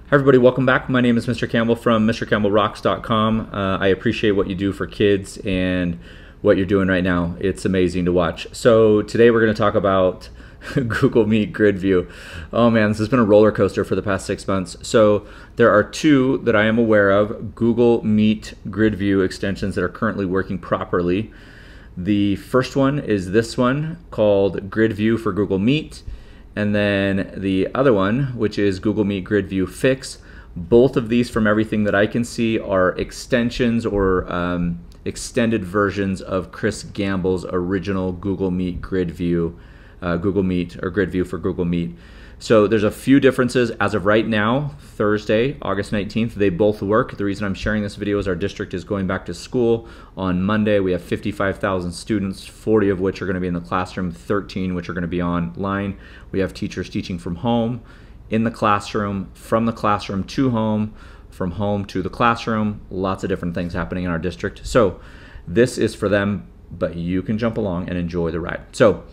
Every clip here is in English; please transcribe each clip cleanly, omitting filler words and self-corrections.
Hi everybody, welcome back. My name is Mr. Campbell from MrCampbellRocks.com. I appreciate what you do for kids and what you're doing right now. It's amazing to watch. So today we're going to talk about Google Meet Grid View. Oh man, this has been a roller coaster for the past 6 months. So there are two that I am aware of, Google Meet Grid View extensions that are currently working properly. The first one is this one called Grid View for Google Meet. And then the other one, which is Google Meet Grid View Fix. Both of these, from everything that I can see, are extensions or extended versions of Chris Gamble's original Google Meet Grid View, Google Meet or Grid View for Google Meet. So there's a few differences as of right now, Thursday, August 19th. They both work. The reason I'm sharing this video is our district is going back to school on Monday. We have 55,000 students, 40 of which are going to be in the classroom, 13 which are going to be online. We have teachers teaching from home, in the classroom, from the classroom to home, from home to the classroom. Lots of different things happening in our district. So this is for them, but you can jump along and enjoy the ride. So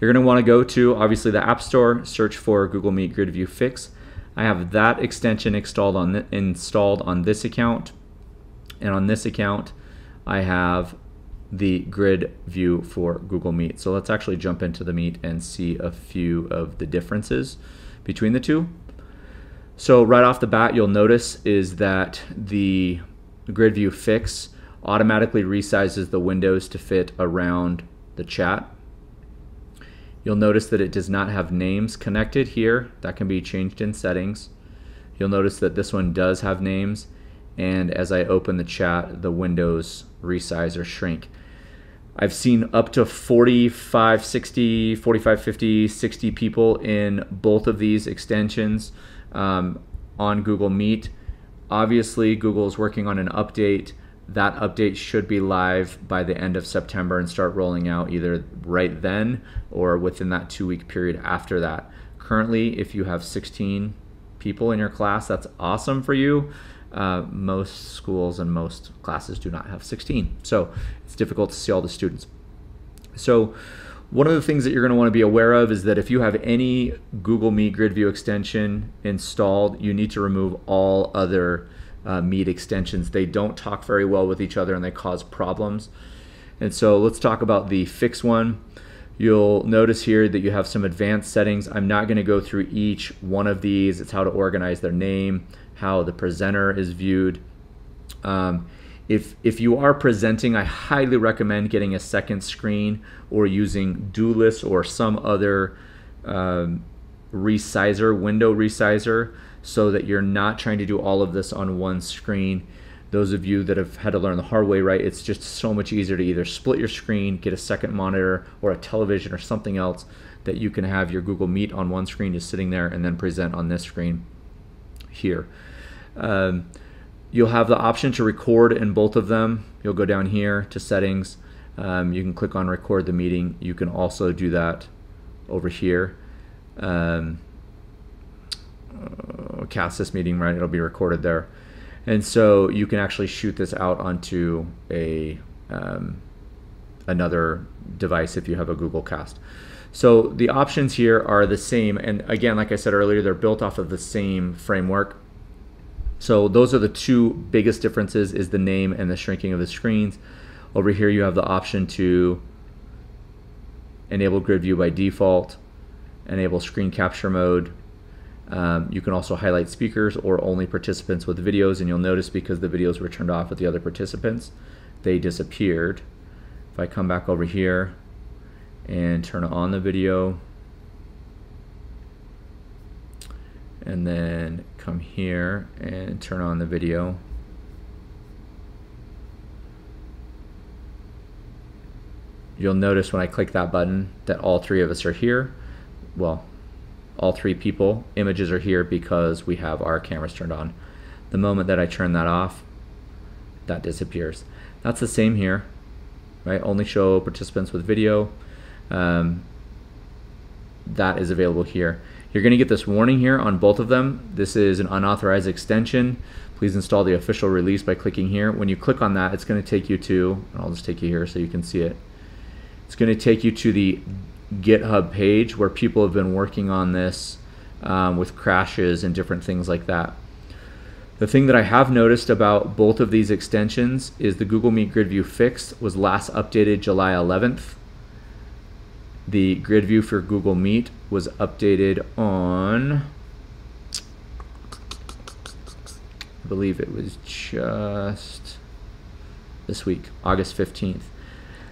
you're going to want to go to, obviously, the App Store, search for Google Meet Grid View Fix. I have that extension installed on this account, and on this account I have the Grid View for Google Meet. So let's actually jump into the Meet and see a few of the differences between the two. So right off the bat, you'll notice is that the Grid View Fix automatically resizes the windows to fit around the chat. You'll notice that it does not have names connected here. That can be changed in settings. You'll notice that this one does have names, and as I open the chat, the windows resize or shrink. I've seen up to 45, 50, 60 people in both of these extensions on Google Meet. Obviously, Google is working on an update. That update should be live by the end of September and start rolling out either right then or within that 2-week period after that. Currently, if you have 16 people in your class, that's awesome for you. Most schools and most classes do not have 16, so it's difficult to see all the students. So one of the things that you're going to want to be aware of is that if you have any Google Meet Grid View extension installed, you need to remove all other Meet extensions. They don't talk very well with each other and they cause problems. And so let's talk about the Fix one. You'll notice here that you have some advanced settings. I'm not going to go through each one of these. It's how to organize their name, how the presenter is viewed. If you are presenting, I highly recommend getting a second screen or using Duelist or some other resizer, window resizer, so that you're not trying to do all of this on one screen. Those of you that have had to learn the hard way, right, it's just so much easier to either split your screen, get a second monitor or a television or something else that you can have your Google Meet on one screen just sitting there and then present on this screen here. You'll have the option to record in both of them. You'll go down here to settings. You can click on record the meeting. You can also do that over here. Cast this meeting, right? It'll be recorded there. And so you can actually shoot this out onto a another device if you have a Google Cast. So the options here are the same, and again, like I said earlier, they're built off of the same framework. So those are the two biggest differences, is the name and the shrinking of the screens. Over here you have the option to enable grid view by default, enable screen capture mode. You can also highlight speakers or only participants with videos, and you'll notice because the videos were turned off with the other participants, they disappeared. If I come back over here and turn on the video, and then come here and turn on the video, you'll notice when I click that button that all three of us are here. Well, all three people, images are here because we have our cameras turned on. The moment that I turn that off, that disappears. That's the same here, right? Only show participants with video. That is available here. You're going to get this warning here on both of them. This is an unauthorized extension. Please install the official release by clicking here. When you click on that, it's going to take you to, and I'll just take you here so you can see it. It's going to take you to the GitHub page where people have been working on this with crashes and different things like that. The thing that I have noticed about both of these extensions is the Google Meet Grid View Fixed was last updated July 11th. The Grid View for Google Meet was updated on, I believe it was just this week, August 15th.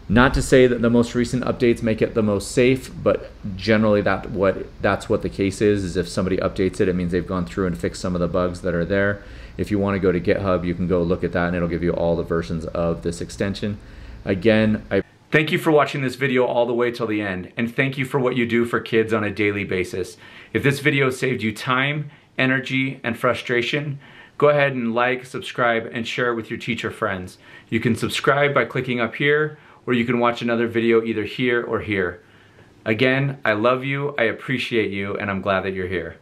Not to say that the most recent updates make it the most safe, but generally that's what the case is if somebody updates it, it means they've gone through and fixed some of the bugs that are there. If you want to go to GitHub, you can go look at that and it'll give you all the versions of this extension. Again, thank you for watching this video all the way till the end, and thank you for what you do for kids on a daily basis. If this video saved you time, energy, and frustration, go ahead and like, subscribe, and share it with your teacher friends. You can subscribe by clicking up here, or you can watch another video either here or here. Again, I love you, I appreciate you, and I'm glad that you're here.